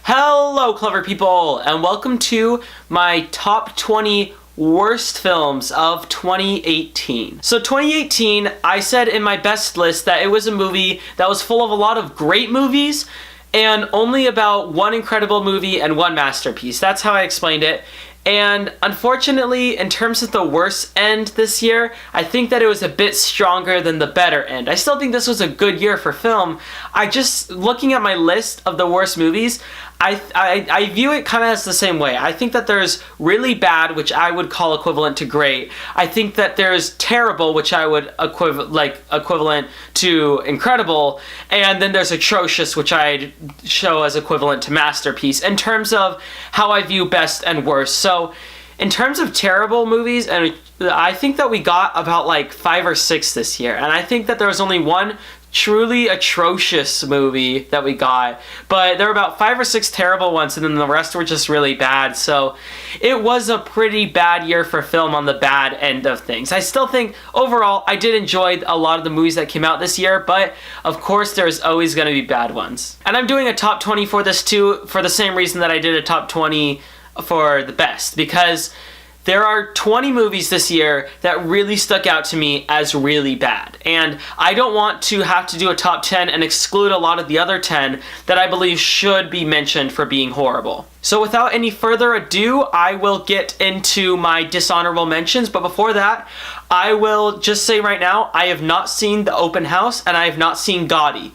Hello, clever people, and welcome to my top 20 worst films of 2018. So 2018, I said in my best list that it was a movie that was full of a lot of great movies and only about one incredible movie and one masterpiece. That's how I explained it. And unfortunately, in terms of the worst end this year, I think that it was a bit stronger than the better end. I still think this was a good year for film. Looking at my list of the worst movies, I view it kind of as the same way. I think that there's really bad, which I would call equivalent to great. I think that there's terrible, which I would equivalent to incredible. And then there's atrocious, which I'd show as equivalent to masterpiece in terms of how I view best and worst. So in terms of terrible movies, and I think that we got about like 5 or 6 this year. And I think that there was only one truly atrocious movie that we got, but there were about 5 or 6 terrible ones, and then the rest were just really bad. So it was a pretty bad year for film on the bad end of things. I still think overall I did enjoy a lot of the movies that came out this year, but of course there's always going to be bad ones. And I'm doing a top 20 for this too, for the same reason that I did a top 20 for the best, because there are 20 movies this year that really stuck out to me as really bad. And I don't want to have to do a top 10 and exclude a lot of the other 10 that I believe should be mentioned for being horrible. So without any further ado, I will get into my dishonorable mentions. But before that, I will just say right now, I have not seen The Open House and I have not seen Gotti.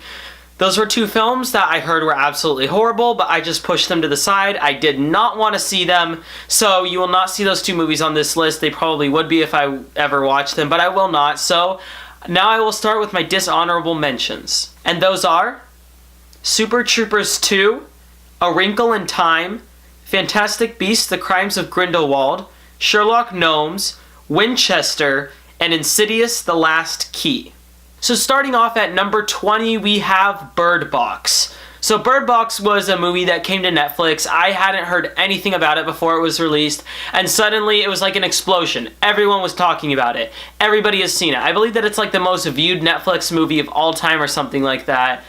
Those were 2 films that I heard were absolutely horrible, but I just pushed them to the side. I did not want to see them, so you will not see those 2 movies on this list. They probably would be if I ever watched them, but I will not. So now I will start with my dishonorable mentions. And those are Super Troopers 2, A Wrinkle in Time, Fantastic Beasts: The Crimes of Grindelwald, Sherlock Gnomes, Winchester, and Insidious: The Last Key. So starting off at number 20, we have Bird Box. So Bird Box was a movie that came to Netflix. I hadn't heard anything about it before it was released, and suddenly it was like an explosion. Everyone was talking about it. Everybody has seen it. I believe that it's like the most viewed Netflix movie of all time or something like that.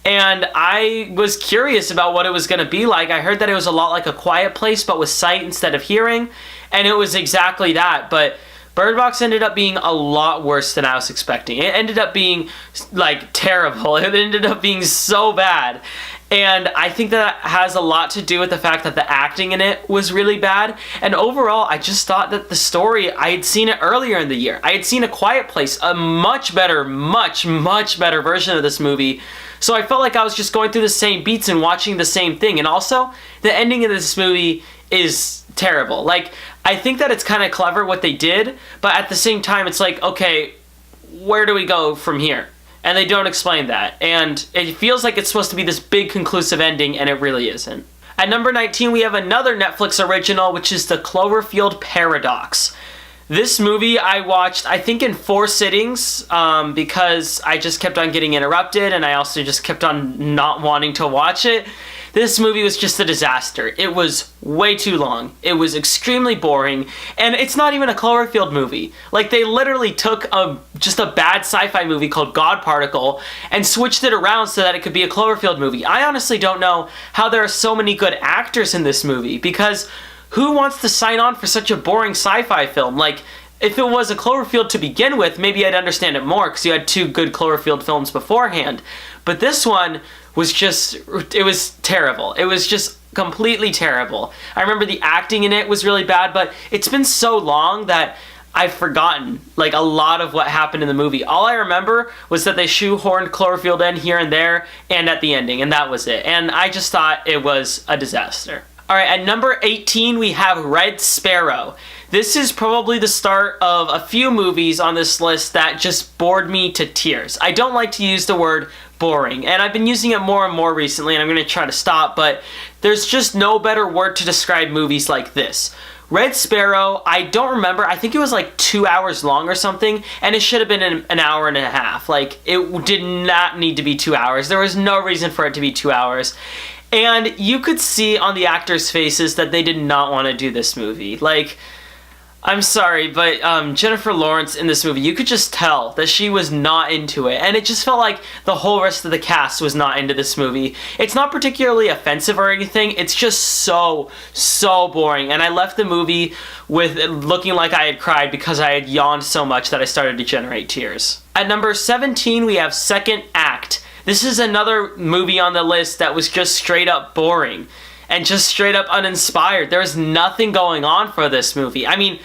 And I was curious about what it was going to be like. I heard that it was a lot like A Quiet Place, but with sight instead of hearing, and it was exactly that. But Bird Box ended up being a lot worse than I was expecting. It ended up being, like, terrible. It ended up being so bad. And I think that has a lot to do with the fact that the acting in it was really bad. And overall, I just thought that the story, I had seen it earlier in the year. I had seen A Quiet Place, a much better, much better version of this movie. So I felt like I was just going through the same beats and watching the same thing. And also, the ending of this movie is terrible. Like, I think that it's kind of clever what they did, but at the same time, it's like, okay, where do we go from here? And they don't explain that. And it feels like it's supposed to be this big conclusive ending, and it really isn't. At number 19, we have another Netflix original, which is The Cloverfield Paradox. This movie I watched, I think, in 4 sittings, because I just kept on getting interrupted, and I also just kept on not wanting to watch it. This movie was just a disaster. It was way too long. It was extremely boring, and it's not even a Cloverfield movie. Like, they literally took just a bad sci-fi movie called God Particle and switched it around so that it could be a Cloverfield movie. I honestly don't know how there are so many good actors in this movie, because who wants to sign on for such a boring sci-fi film? Like, if it was a Cloverfield to begin with, maybe I'd understand it more, because you had 2 good Cloverfield films beforehand. But this one was just, it was terrible. It was just completely terrible. I remember the acting in it was really bad, but it's been so long that I've forgotten, like, a lot of what happened in the movie. All I remember was that they shoehorned Cloverfield in here and there, and at the ending, and that was it. And I just thought it was a disaster. Alright, at number 18, we have Red Sparrow. This is probably the start of a few movies on this list that just bored me to tears. I don't like to use the word boring, and I've been using it more and more recently, and I'm going to try to stop, but there's just no better word to describe movies like this. Red Sparrow, I don't remember, I think it was like 2 hours long or something, and it should have been an hour and a half. Like, it did not need to be 2 hours. There was no reason for it to be 2 hours. And you could see on the actors' faces that they did not want to do this movie. Like, I'm sorry, but Jennifer Lawrence in this movie, you could just tell that she was not into it. And it just felt like the whole rest of the cast was not into this movie. It's not particularly offensive or anything. It's just so boring. And I left the movie with looking like I had cried because I had yawned so much that I started to generate tears. At number 17, we have Second Act. This is another movie on the list that was just straight up boring and just straight up uninspired. There's nothing going on for this movie. I mean,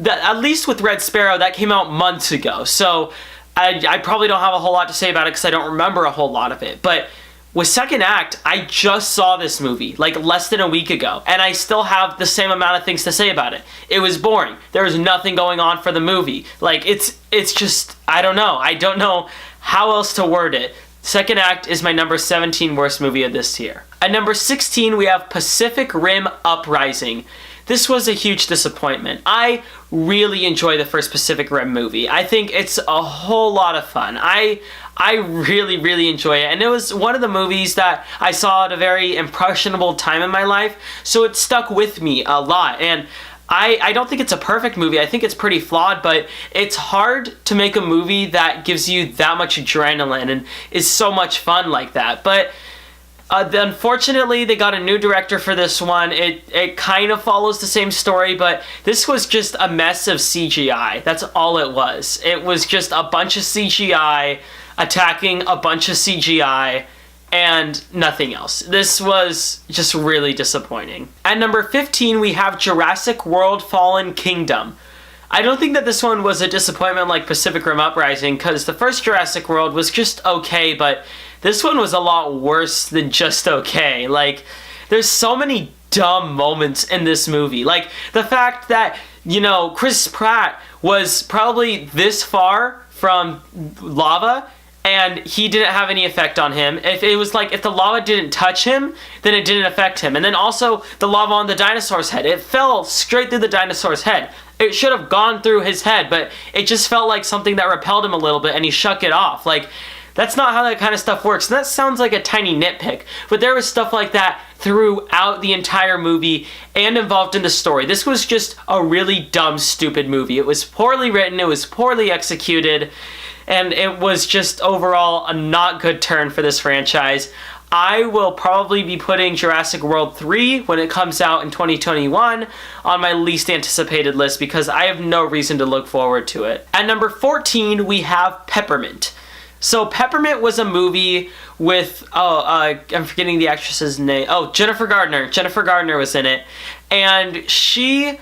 at least with Red Sparrow, that came out months ago. So I probably don't have a whole lot to say about it because I don't remember a whole lot of it. But with Second Act, I just saw this movie like less than a week ago, and I still have the same amount of things to say about it. It was boring. There was nothing going on for the movie. Like, it's just, I don't know. I don't know how else to word it. Second Act is my number 17 worst movie of this year. At number 16, we have Pacific Rim Uprising. This was a huge disappointment. I really enjoy the first Pacific Rim movie. I think it's a whole lot of fun. I really enjoy it. And it was one of the movies that I saw at a very impressionable time in my life, so it stuck with me a lot. And I don't think it's a perfect movie. I think it's pretty flawed, but it's hard to make a movie that gives you that much adrenaline and is so much fun like that. But unfortunately, they got a new director for this one. It kind of follows the same story, but this was just a mess of CGI. That's all it was. It was just a bunch of CGI attacking a bunch of CGI and nothing else. This was just really disappointing. At number 15, we have Jurassic World Fallen Kingdom. I don't think that this one was a disappointment like Pacific Rim Uprising, because the first Jurassic World was just okay, but this one was a lot worse than just okay. Like, there's so many dumb moments in this movie. Like, the fact that, you know, Chris Pratt was probably this far from lava and he didn't have any effect on him. If it was like, if the lava didn't touch him, then it didn't affect him. And then also the lava on the dinosaur's head, it fell straight through the dinosaur's head. It should have gone through his head, but it just felt like something that repelled him a little bit and he shook it off. Like, that's not how that kind of stuff works. And that sounds like a tiny nitpick, but there was stuff like that throughout the entire movie and involved in the story. This was just a really dumb, stupid movie. It was poorly written, it was poorly executed, and it was just overall a not good turn for this franchise. I will probably be putting Jurassic World 3 when it comes out in 2021 on my least anticipated list because I have no reason to look forward to it. At number 14, we have Peppermint. So Peppermint was a movie with, I'm forgetting the actress's name. Oh, Jennifer Gardner. Jennifer Gardner was in it. And she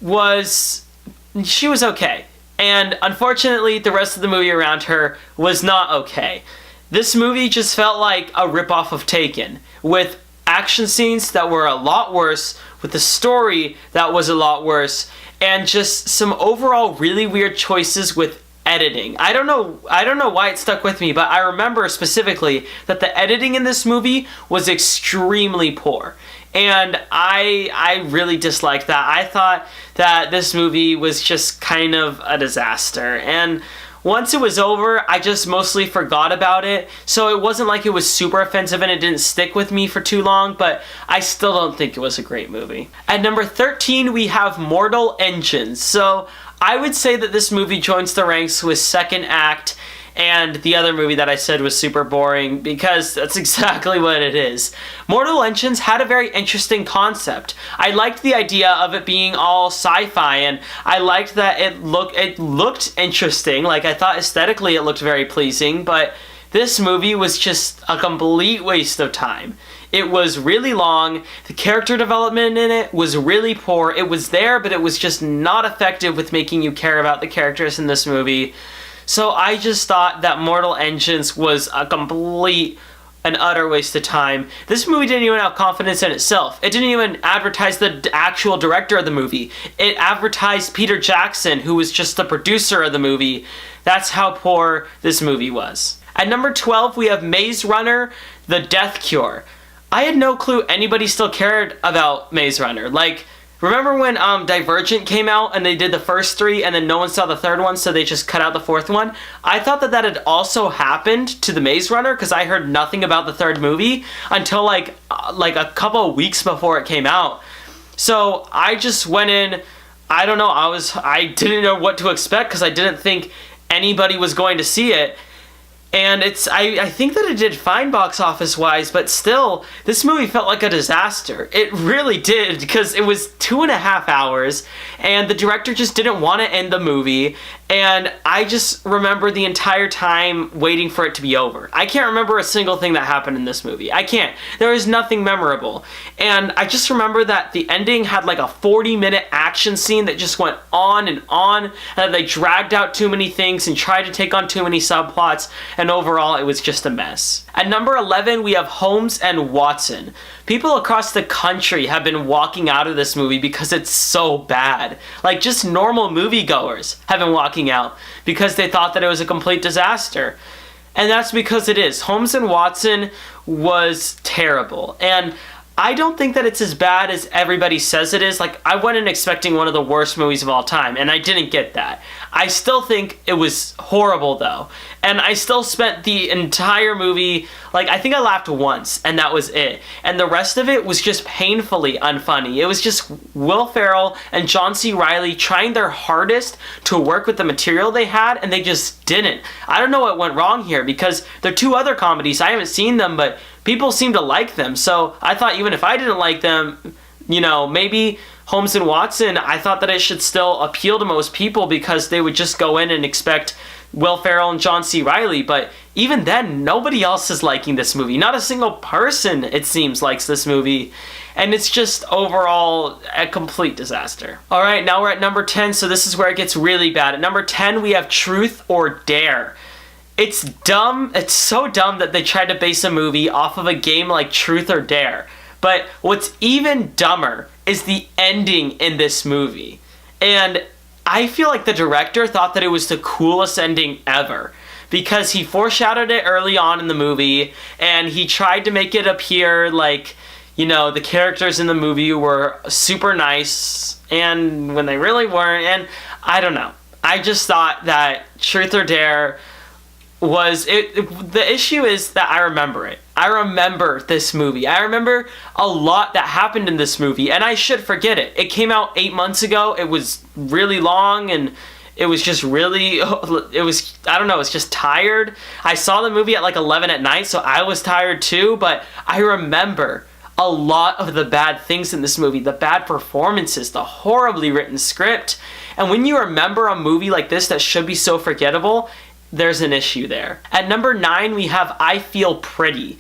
was okay. And unfortunately, the rest of the movie around her was not okay. This movie just felt like a ripoff of Taken, with action scenes that were a lot worse, with a story that was a lot worse, and just some overall really weird choices with editing. I don't know why it stuck with me, but I remember specifically that the editing in this movie was extremely poor. And I really disliked that. I thought that this movie was just kind of a disaster. And once it was over, I just mostly forgot about it. So it wasn't like it was super offensive and it didn't stick with me for too long, but I still don't think it was a great movie. At number 13, we have Mortal Engines. So I would say that this movie joins the ranks with Second Act and the other movie that I said was super boring, because that's exactly what it is. Mortal Engines had a very interesting concept. I liked the idea of it being all sci-fi, and I liked that it looked interesting. Like, I thought aesthetically it looked very pleasing, but this movie was just a complete waste of time. It was really long, the character development in it was really poor. It was there, but it was just not effective with making you care about the characters in this movie. So I just thought that Mortal Engines was a complete and utter waste of time. This movie didn't even have confidence in itself. It didn't even advertise the actual director of the movie. It advertised Peter Jackson, who was just the producer of the movie. That's how poor this movie was. At number 12, we have Maze Runner: The Death Cure. I had no clue anybody still cared about Maze Runner. Like, remember when Divergent came out and they did the first three and then no one saw the third one, so they just cut out the fourth one? I thought that had also happened to the Maze Runner because I heard nothing about the third movie until like a couple of weeks before it came out. So I just went in I don't know, I didn't know what to expect because I didn't think anybody was going to see it. And I think that it did fine box office wise, but still, this movie felt like a disaster. It really did, because it was 2.5 hours, and the director just didn't want to end the movie, and I just remember the entire time waiting for it to be over. I can't remember a single thing that happened in this movie. I can't. There is nothing memorable. And I just remember that the ending had like a 40-minute action scene that just went on, and that they dragged out too many things and tried to take on too many subplots, and overall it was just a mess. At number 11, we have Holmes and Watson. People across the country have been walking out of this movie because it's so bad. Like, just normal moviegoers have been walking out because they thought that it was a complete disaster. And that's because it is. Holmes and Watson was terrible. And I don't think that it's as bad as everybody says it is. Like, I went in expecting one of the worst movies of all time, and I didn't get that. I still think it was horrible, though. And I still spent the entire movie, like, I think I laughed once, and that was it. And the rest of it was just painfully unfunny. It was just Will Ferrell and John C. Reilly trying their hardest to work with the material they had, and they just didn't. I don't know what went wrong here, because there are two other comedies. I haven't seen them, but people seem to like them. So I thought even if I didn't like them, you know, maybe Holmes and Watson, I thought that it should still appeal to most people because they would just go in and expect Will Ferrell and John C. Reilly. But even then, nobody else is liking this movie. Not a single person, it seems, likes this movie. And it's just overall a complete disaster. All right, now we're at number 10, so this is where it gets really bad. At number 10, we have Truth or Dare. It's dumb. It's so dumb that they tried to base a movie off of a game like Truth or Dare. But what's even dumber is the ending in this movie. And I feel like the director thought that it was the coolest ending ever, because he foreshadowed it early on in the movie, and he tried to make it appear like, you know, the characters in the movie were super nice, and when they really weren't. And I don't know. I just thought that Truth or Dare was it. The issue is that I remember it. I remember this movie. I remember a lot that happened in this movie, and I should forget it. It came out 8 months ago. It was really long, and it was just really, I don't know, it's just tired. I saw the movie at like 11 at night, so I was tired too, but I remember a lot of the bad things in this movie, the bad performances, the horribly written script. And when you remember a movie like this that should be so forgettable, there's an issue there. At number 9, we have I Feel Pretty.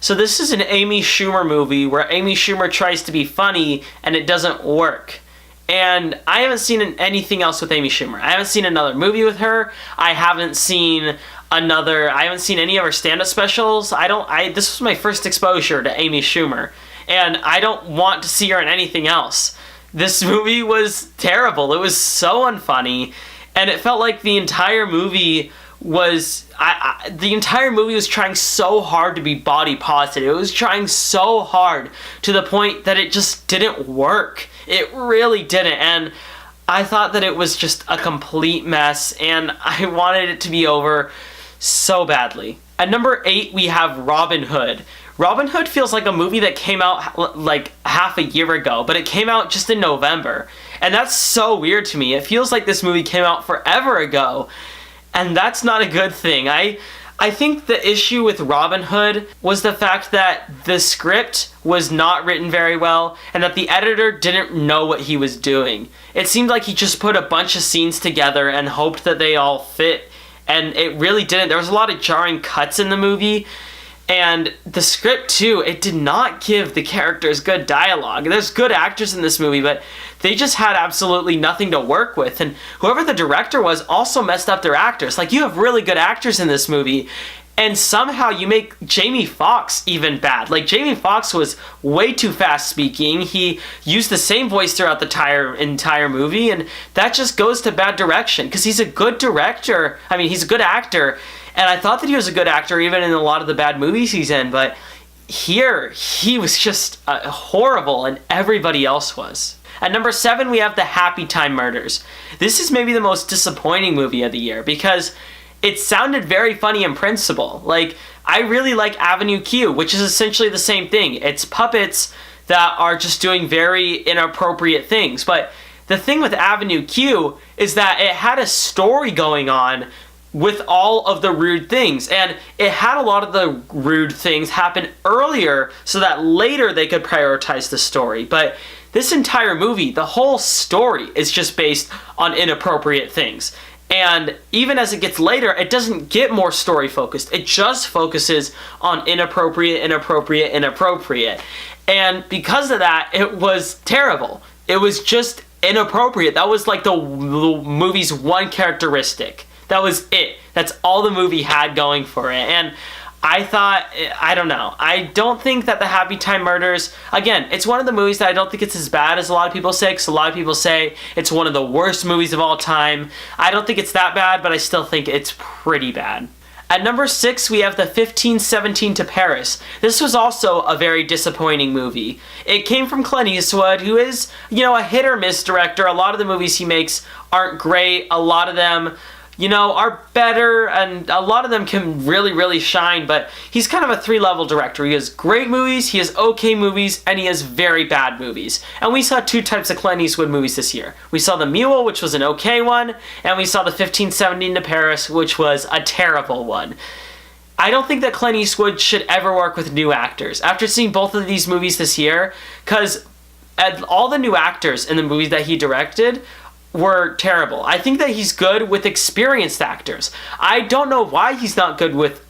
So this is an Amy Schumer movie where Amy Schumer tries to be funny and it doesn't work. And I haven't seen anything else with Amy Schumer. I haven't seen another movie with her. I haven't seen any of her stand-up specials. This was my first exposure to Amy Schumer, and I don't want to see her in anything else. This movie was terrible. It was so unfunny, and it felt like the entire movie was trying so hard to be body positive. It was trying so hard to the point that it just didn't work. It really didn't, and I thought that it was just a complete mess, and I wanted it to be over so badly. At number 8, we have Robin Hood. Robin Hood feels like a movie that came out like half a year ago, but it came out just in November, and that's so weird to me. It feels like this movie came out forever ago, and that's not a good thing. I think the issue with Robin Hood was the fact that the script was not written very well and that the editor didn't know what he was doing. It seemed like he just put a bunch of scenes together and hoped that they all fit, and it really didn't. There was a lot of jarring cuts in the movie, and the script too, it did not give the characters good dialogue. There's good actors in this movie, but they just had absolutely nothing to work with, and whoever the director was also messed up their actors. Like, you have really good actors in this movie, and somehow you make Jamie Foxx even bad. Like, Jamie Foxx was way too fast speaking. He used the same voice throughout the entire movie, and that just goes to bad direction, because he's a good director. I mean, he's a good actor, and I thought that he was a good actor even in a lot of the bad movies he's in, but here, he was just horrible, and everybody else was. At number 7, we have The Happy Time Murders. This is maybe the most disappointing movie of the year, because it sounded very funny in principle. Like, I really like Avenue Q, which is essentially the same thing. It's puppets that are just doing very inappropriate things, but the thing with Avenue Q is that it had a story going on with all of the rude things, and it had a lot of the rude things happen earlier so that later they could prioritize the story. But this entire movie, the whole story is just based on inappropriate things. And even as it gets later, it doesn't get more story focused. It just focuses on inappropriate. And because of that, it was terrible. It was just inappropriate. That was like the movie's one characteristic. That was it. That's all the movie had going for it. And I thought, I don't know. I don't think that the Happy Time Murders, again, it's one of the movies that I don't think it's as bad as a lot of people say, because a lot of people say it's one of the worst movies of all time. I don't think it's that bad, but I still think it's pretty bad. At number 6, we have the 1517 to Paris. This was also a very disappointing movie. It came from Clint Eastwood, who is, a hit or miss director. A lot of the movies he makes aren't great. A lot of them are better, and a lot of them can really, really shine, but he's kind of a 3-level director. He has great movies, he has okay movies, and he has very bad movies. And we saw 2 types of Clint Eastwood movies this year. We saw The Mule, which was an okay one, and we saw the 1517 to Paris, which was a terrible one. I don't think that Clint Eastwood should ever work with new actors. After seeing both of these movies this year, because all the new actors in the movies that he directed were terrible. I think that he's good with experienced actors. I don't know why he's not good with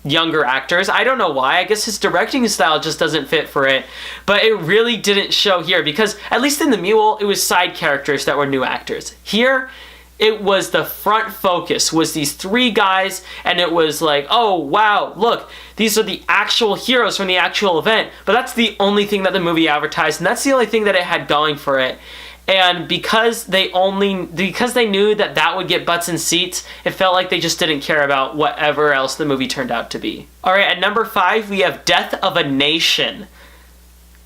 younger actors. I don't know why. I guess his directing style just doesn't fit for it. But it really didn't show here, because at least in The Mule, it was side characters that were new actors. Here, it was the front focus, was these 3 guys, and it was like, oh, wow, look, these are the actual heroes from the actual event. But that's the only thing that the movie advertised, and that's the only thing that it had going for it. And because they knew that would get butts in seats, it felt like they just didn't care about whatever else the movie turned out to be. Alright, at number 5, we have Death of a Nation.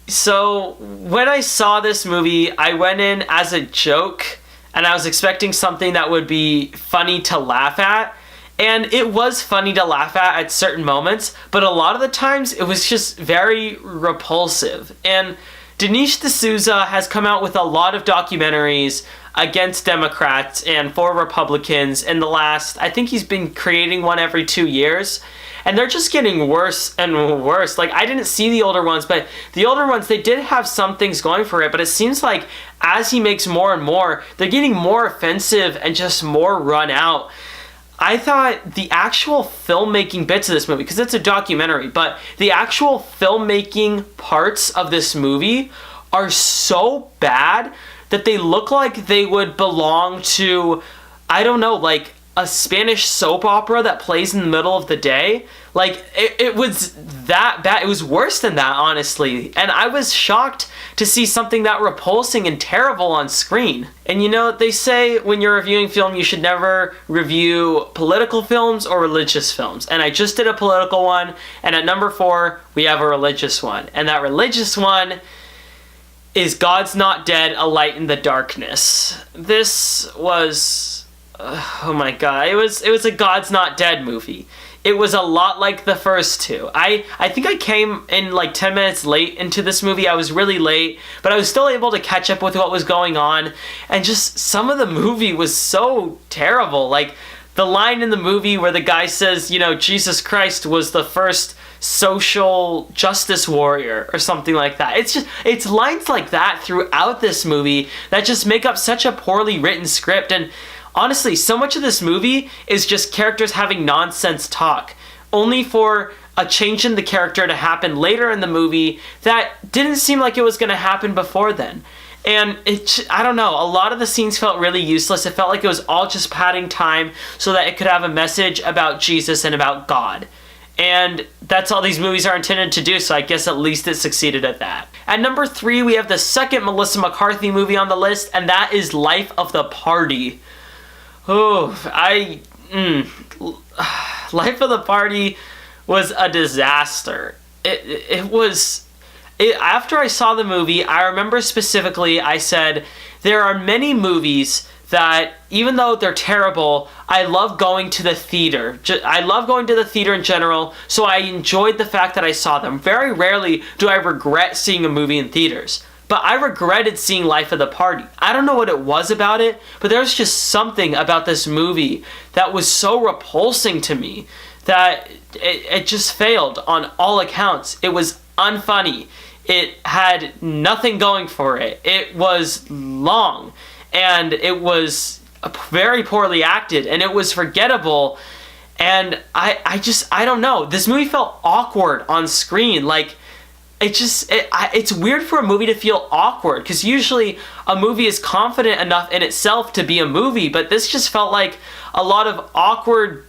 So, when I saw this movie, I went in as a joke, and I was expecting something that would be funny to laugh at. And it was funny to laugh at certain moments, but a lot of the times, it was just very repulsive. And Dinesh D'Souza has come out with a lot of documentaries against Democrats and for Republicans in the last, I think he's been creating one every 2 years, and they're just getting worse and worse. Like, I didn't see the older ones, but the older ones, they did have some things going for it, but it seems like as he makes more and more, they're getting more offensive and just more run out. I thought the actual filmmaking bits of this movie, because it's a documentary, but the actual filmmaking parts of this movie are so bad that they look like they would belong to, I don't know, like a Spanish soap opera that plays in the middle of the day. Like, it was that bad. It was worse than that, honestly. And I was shocked to see something that repulsing and terrible on screen. And they say when you're reviewing film, you should never review political films or religious films. And I just did a political one, and at number 4, we have a religious one. And that religious one is God's Not Dead, A Light in the Darkness. This was, oh my god, it was a God's Not Dead movie. It was a lot like the first 2. I think I came in like 10 minutes late into this movie. I was really late, but I was still able to catch up with what was going on. And just some of the movie was so terrible. Like the line in the movie where the guy says, Jesus Christ was the first social justice warrior or something like that. It's lines like that throughout this movie that just make up such a poorly written script. And honestly, so much of this movie is just characters having nonsense talk, only for a change in the character to happen later in the movie that didn't seem like it was going to happen before then. And I don't know, a lot of the scenes felt really useless. It felt like it was all just padding time so that it could have a message about Jesus and about God. And that's all these movies are intended to do, so I guess at least it succeeded at that. At number 3, we have the second Melissa McCarthy movie on the list, and that is Life of the Party. Oh, Life of the Party was a disaster. After I saw the movie, I remember specifically I said, there are many movies that, even though they're terrible, I love going to the theater. I love going to the theater in general, so I enjoyed the fact that I saw them. Very rarely do I regret seeing a movie in theaters. but I regretted seeing Life of the Party. I don't know what it was about it, but there was just something about this movie that was so repulsing to me that it just failed on all accounts. It was unfunny. It had nothing going for it. It was long, and it was very poorly acted, and it was forgettable. And I don't know. This movie felt awkward on screen. Like, it's weird for a movie to feel awkward, because usually a movie is confident enough in itself to be a movie, but this just felt like a lot of awkward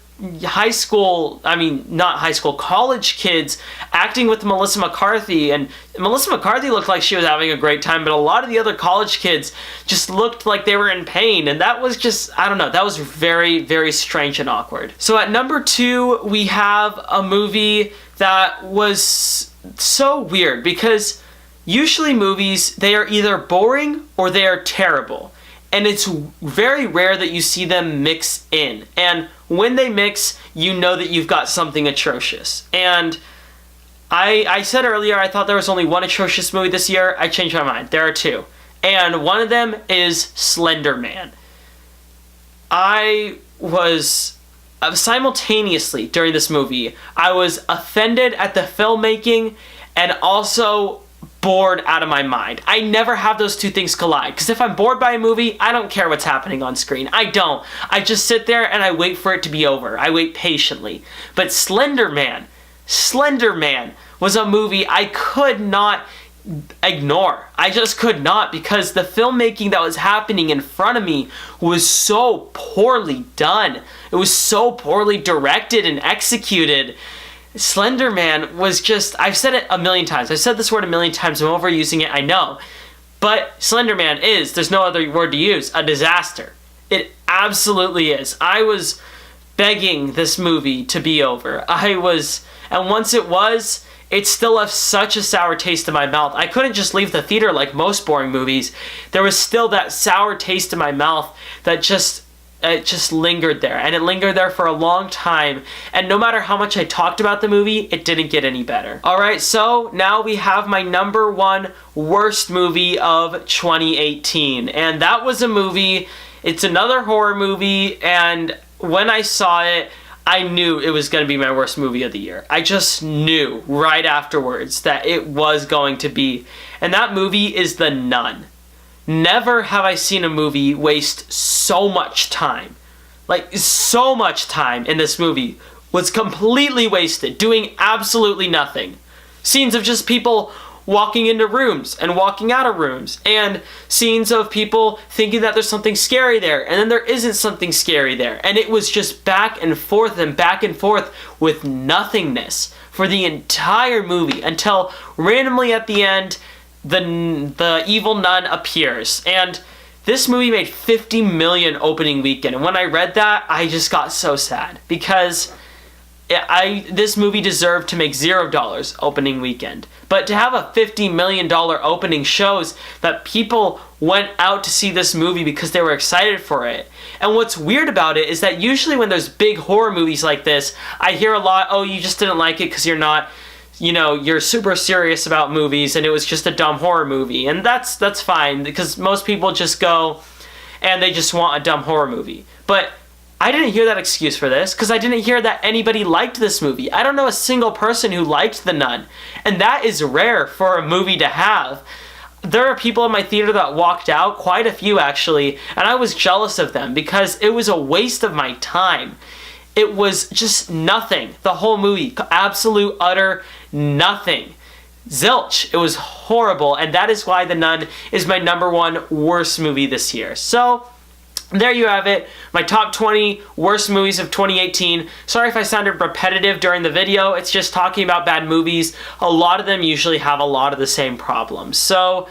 college kids acting with Melissa McCarthy. And Melissa McCarthy looked like she was having a great time, but a lot of the other college kids just looked like they were in pain, and that was just, I don't know, that was very, very strange and awkward. So at number 2, we have a movie that was so weird, because usually movies, they are either boring or they are terrible. And it's very rare that you see them mix in. And when they mix, you know that you've got something atrocious. And I said earlier I thought there was only one atrocious movie this year. I changed my mind. There are 2. And one of them is Slender Man. I was simultaneously, during this movie, I was offended at the filmmaking and also bored out of my mind. I never have those two things collide, because if I'm bored by a movie, I don't care what's happening on screen. I don't. I just sit there and I wait for it to be over. I wait patiently. But Slender Man was a movie I could not ignore. I just could not, because the filmmaking that was happening in front of me was so poorly done. It was so poorly directed and executed. Slender Man was just, I've said it a million times. I've said this word a million times. I'm overusing it, I know. But Slender Man is, there's no other word to use, a disaster. It absolutely is. I was begging this movie to be over. And once it was, it still left such a sour taste in my mouth. I couldn't just leave the theater like most boring movies. There was still that sour taste in my mouth that it just lingered there, and it lingered there for a long time, and no matter how much I talked about the movie, it didn't get any better. Alright, so now we have my number 1 worst movie of 2018, and that was a movie, it's another horror movie, and when I saw it, I knew it was going to be my worst movie of the year. I just knew right afterwards that it was going to be, and that movie is The Nun. Never have I seen a movie waste so much time. Like, so much time in this movie was completely wasted, doing absolutely nothing. Scenes of just people walking into rooms and walking out of rooms, and scenes of people thinking that there's something scary there, and then there isn't something scary there. And it was just back and forth with nothingness for the entire movie, until randomly at the end, the evil nun appears. And this movie made $50 million opening weekend, and when I read that, I just got so sad, because this movie deserved to make $0 opening weekend. But to have a $50 million opening shows that people went out to see this movie because they were excited for it. And what's weird about it is that usually when there's big horror movies like this, I hear a lot, oh, you just didn't like it because you're super serious about movies and it was just a dumb horror movie. And that's fine, because most people just go and they just want a dumb horror movie. But I didn't hear that excuse for this, because I didn't hear that anybody liked this movie. I don't know a single person who liked The Nun, and that is rare for a movie to have. There are people in my theater that walked out, quite a few actually, and I was jealous of them because it was a waste of my time. It was just nothing. The whole movie, absolute, utter nothing. Zilch. It was horrible, and that is why The Nun is my number 1 worst movie this year. So there you have it, my top 20 worst movies of 2018. Sorry if I sounded repetitive during the video, it's just talking about bad movies. A lot of them usually have a lot of the same problems. So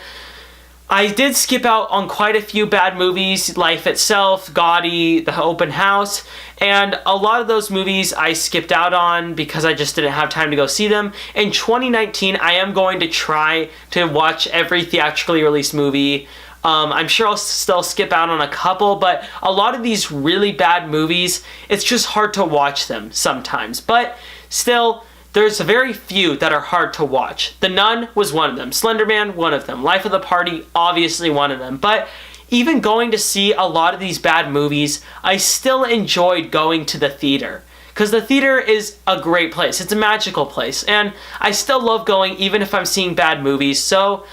I did skip out on quite a few bad movies, Life Itself, Gotti, The Open House, and a lot of those movies I skipped out on because I just didn't have time to go see them. In 2019, I am going to try to watch every theatrically released movie. I'm sure I'll still skip out on a couple, but a lot of these really bad movies, it's just hard to watch them sometimes. But still, there's very few that are hard to watch. The Nun was one of them. Slender Man, one of them. Life of the Party, obviously one of them. But even going to see a lot of these bad movies, I still enjoyed going to the theater. Because the theater is a great place. It's a magical place. And I still love going even if I'm seeing bad movies. So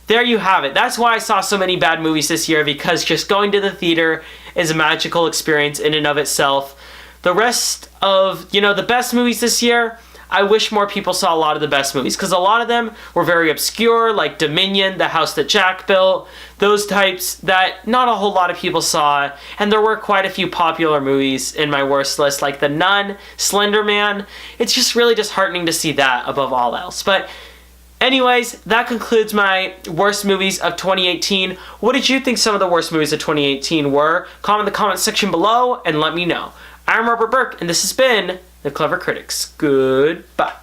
there you have it. That's why I saw so many bad movies this year, because just going to the theater is a magical experience in and of itself. The rest of, the best movies this year, I wish more people saw a lot of the best movies, because a lot of them were very obscure, like Dominion, The House That Jack Built, those types that not a whole lot of people saw, and there were quite a few popular movies in my worst list, like The Nun, Slender Man. It's just really disheartening to see that above all else. But anyways, that concludes my worst movies of 2018. What did you think some of the worst movies of 2018 were? Comment in the comment section below and let me know. I'm Robert Burke, and this has been The Clever Critics. Goodbye.